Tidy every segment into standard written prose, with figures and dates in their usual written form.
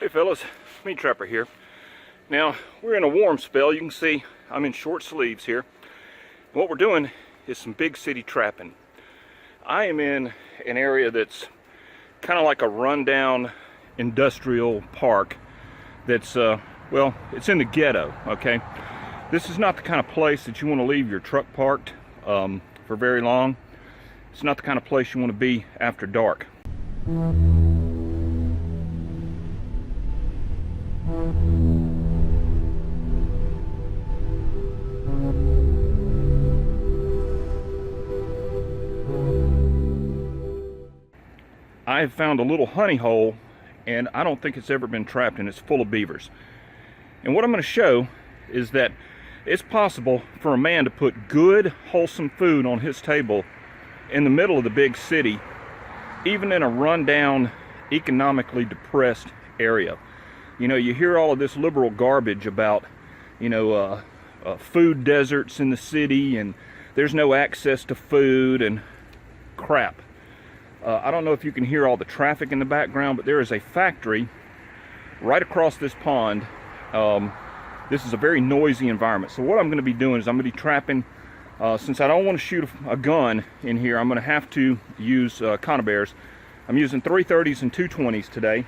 Hey fellas, Meat Trapper here. Now, we're in a warm spell. You can see I'm in short sleeves here. What we're doing is some big city trapping. I am in an area that's kind of like a rundown industrial park that's, well, it's in the ghetto, okay? This is not the kind of place that you want to leave your truck parked for very long. It's not the kind of place you want to be after dark. I have found a little honey hole, and I don't think it's ever been trapped, and it's full of beavers. And what I'm going to show is that it's possible for a man to put good, wholesome food on his table in the middle of the big city, even in a rundown, economically depressed area. You know, you hear all of this liberal garbage about, you know, food deserts in the city, and there's no access to food and crap. I don't know if you can hear all the traffic in the background, but there is a factory right across this pond. This is a very noisy environment. So what I'm going to be doing is I'm going to be trapping. Since I don't want to shoot a gun in here, I'm going to have to use conibears. I'm using 330s and 220s today.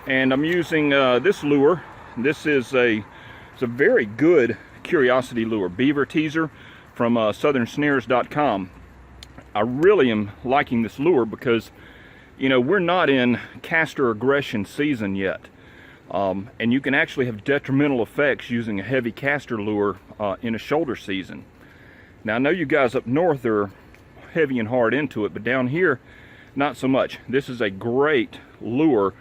And I'm using this lure. This is it's a very good curiosity lure, Beaver Teaser from southernsnares.com. I really am liking this lure because, you know, we're not in caster aggression season yet. And you can actually have detrimental effects using a heavy caster lure in a shoulder season. Now, I know you guys up north are heavy and hard into it, but down here, not so much. This is a great lure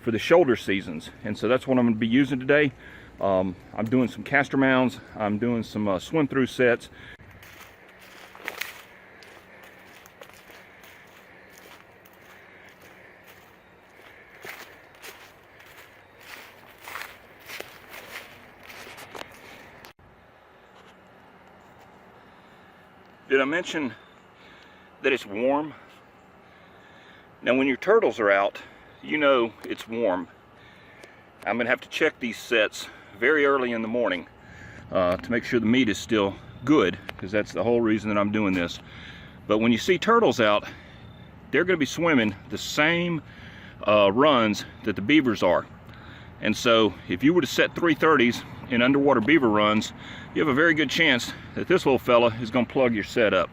for the shoulder seasons, and so that's what I'm going to be using today. I'm doing some caster mounds. I'm doing some swim-through sets. Did I mention that it's warm? Now, when your turtles are out, you know it's warm. I'm gonna have to check these sets very early in the morning to make sure the meat is still good, because that's the whole reason that I'm doing this. But when you see turtles out, they're gonna be swimming the same runs that the beavers are. And so if you were to set 330s in underwater beaver runs, you have a very good chance that this little fella is going to plug your set up.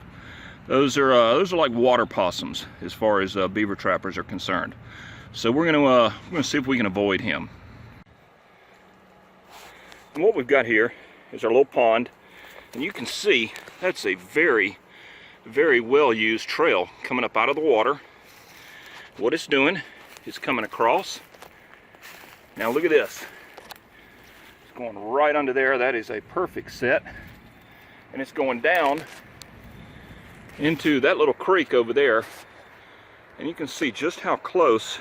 Those are like water possums as far as beaver trappers are concerned. So we're going to see if we can avoid him. And what we've got here is our little pond, and you can see that's a very, very well used trail coming up out of the water. What it's doing is coming across. Now look at this. It's going right under there. That is a perfect set. And it's going down into that little creek over there. And you can see just how close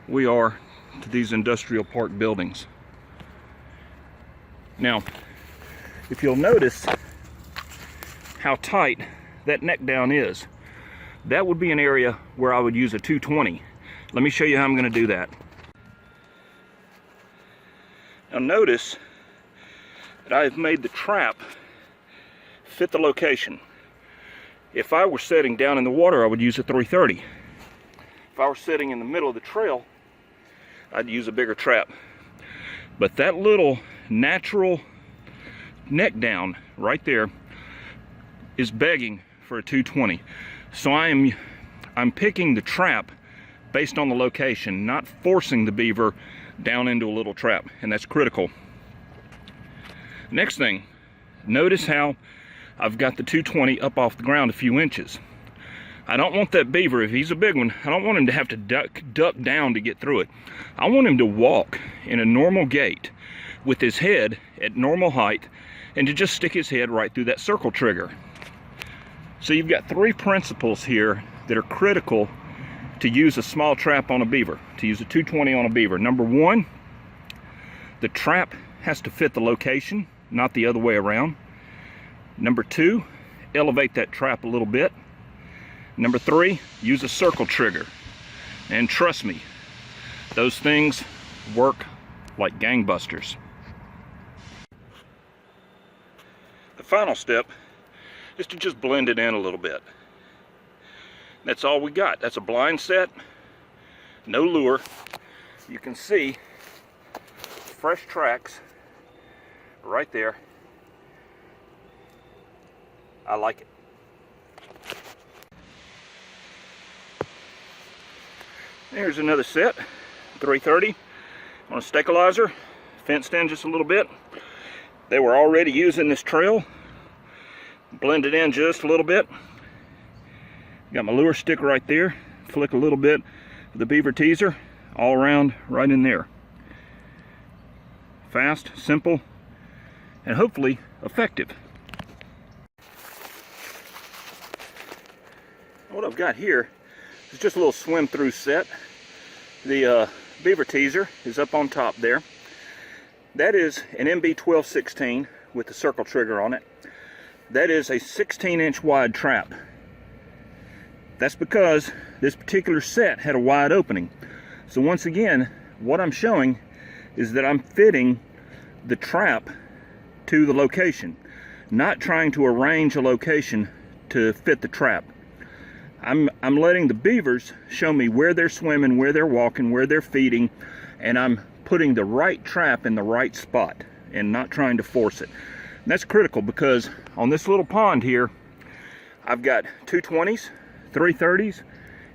we are to these industrial park buildings. Now, if you'll notice how tight that neck down is, that would be an area where I would use a 220. Let me show you how I'm going to do that. Now notice that I've made the trap fit the location. If I were sitting down in the water, I would use a 330. If I were sitting in the middle of the trail, I'd use a bigger trap. But that little natural neck down right there is begging for a 220. So I'm picking the trap based on the location, not forcing the beaver down into a little trap, and that's critical. Next thing, notice how I've got the 220 up off the ground a few inches. I don't want that beaver, if he's a big one, I don't want him to have to duck down to get through it. I want him to walk in a normal gait with his head at normal height and to just stick his head right through that circle trigger. So you've got three principles here that are critical to use a small trap on a beaver, to use a 220 on a beaver. Number one, the trap has to fit the location, not the other way around. Number two, elevate that trap a little bit. Number three, use a circle trigger. And trust me, those things work like gangbusters. The final step is to just blend it in a little bit. That's all we got. That's a blind set, no lure. You can see fresh tracks right there. I like it. There's another set, 330 on a stabilizer, fenced in just a little bit. They were already using this trail. Blend it in just a little bit. Got my lure stick right there. Flick a little bit of the beaver teaser all around right in there. Fast, simple, and hopefully effective. What I've got here is just a little swim through set. The beaver teaser is up on top there. That is an MB-1216 with the circle trigger on it. That is a 16-inch wide trap. That's because this particular set had a wide opening. So once again, what I'm showing is that I'm fitting the trap to the location, not trying to arrange a location to fit the trap. I'm letting the beavers show me where they're swimming, where they're walking, where they're feeding, and I'm putting the right trap in the right spot and not trying to force it. And that's critical because on this little pond here, I've got 220s, 330s,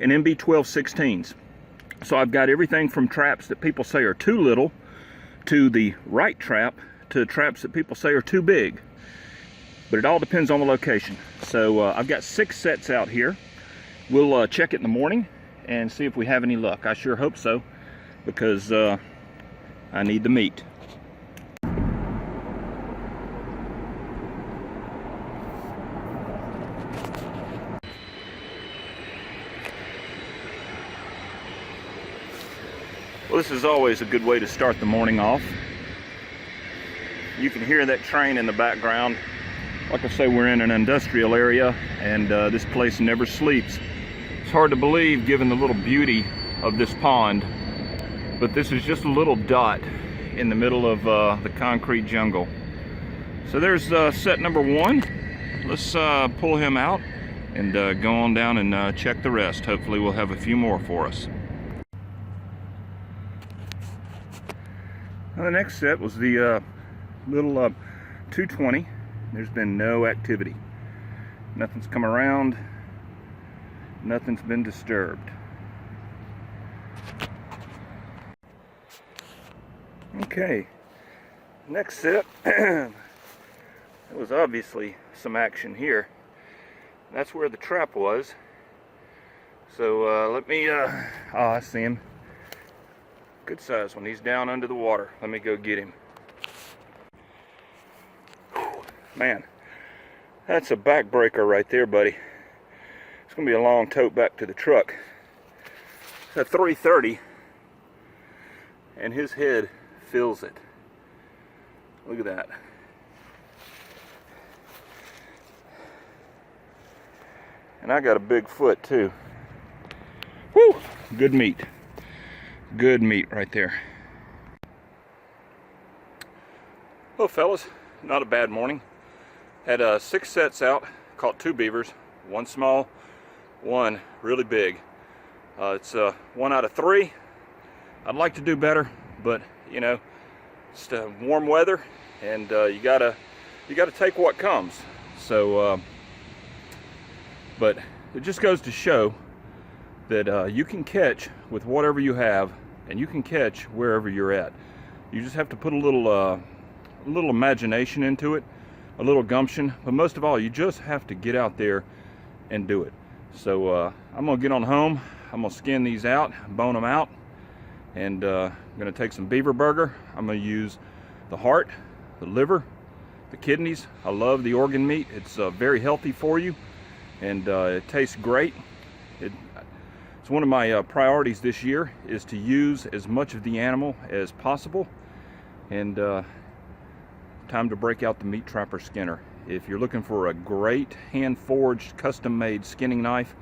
and MB-1216s. So I've got everything from traps that people say are too little to the right trap to traps that people say are too big. But it all depends on the location. So I've got 6 sets out here. We'll check it in the morning and see if we have any luck. I sure hope so, because I need the meat. Well, this is always a good way to start the morning off. You can hear that train in the background. Like I say, we're in an industrial area, and this place never sleeps. It's hard to believe given the little beauty of this pond, but this is just a little dot in the middle of the concrete jungle. So there's set number 1. Let's pull him out and go on down and check the rest. Hopefully we'll have a few more for us. Now, the next set was the little 220. There's been no activity. Nothing's come around. Nothing's been disturbed. Okay, next set. There was obviously some action here. That's where the trap was. So let me, I see him. Good size one. He's down under the water. Let me go get him. Whew, man, that's a backbreaker right there, buddy. It's gonna be a long tote back to the truck. It's a 330, and his head fills it. Look at that. And I got a big foot too. Whew, good meat. Good meat right there. Well, fellas, not a bad morning. Had 6 sets out, caught 2 beavers, 1 small, 1 really big. It's 1 out of 3. I'd like to do better, but you know, it's warm weather, and you gotta take what comes. So, but it just goes to show that you can catch with whatever you have, and you can catch wherever you're at. You just have to put a little imagination into it, a little gumption, but most of all, you just have to get out there and do it. So I'm gonna get on home. I'm gonna skin these out, bone them out, and I'm gonna take some beaver burger. I'm gonna use the heart, the liver, the kidneys. I love the organ meat. It's very healthy for you, and it tastes great. It's one of my priorities this year is to use as much of the animal as possible, and time to break out the Meat Trapper Skinner. If you're looking for a great hand-forged, custom-made skinning knife,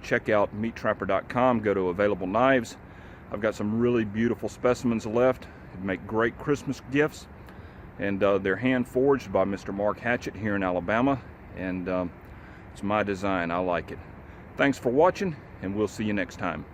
check out meattrapper.com. Go to available knives. I've got some really beautiful specimens left. It'd make great Christmas gifts, and they're hand forged by Mr. Mark Hatchett here in Alabama, and it's my design. I like it. Thanks for watching, and we'll see you next time.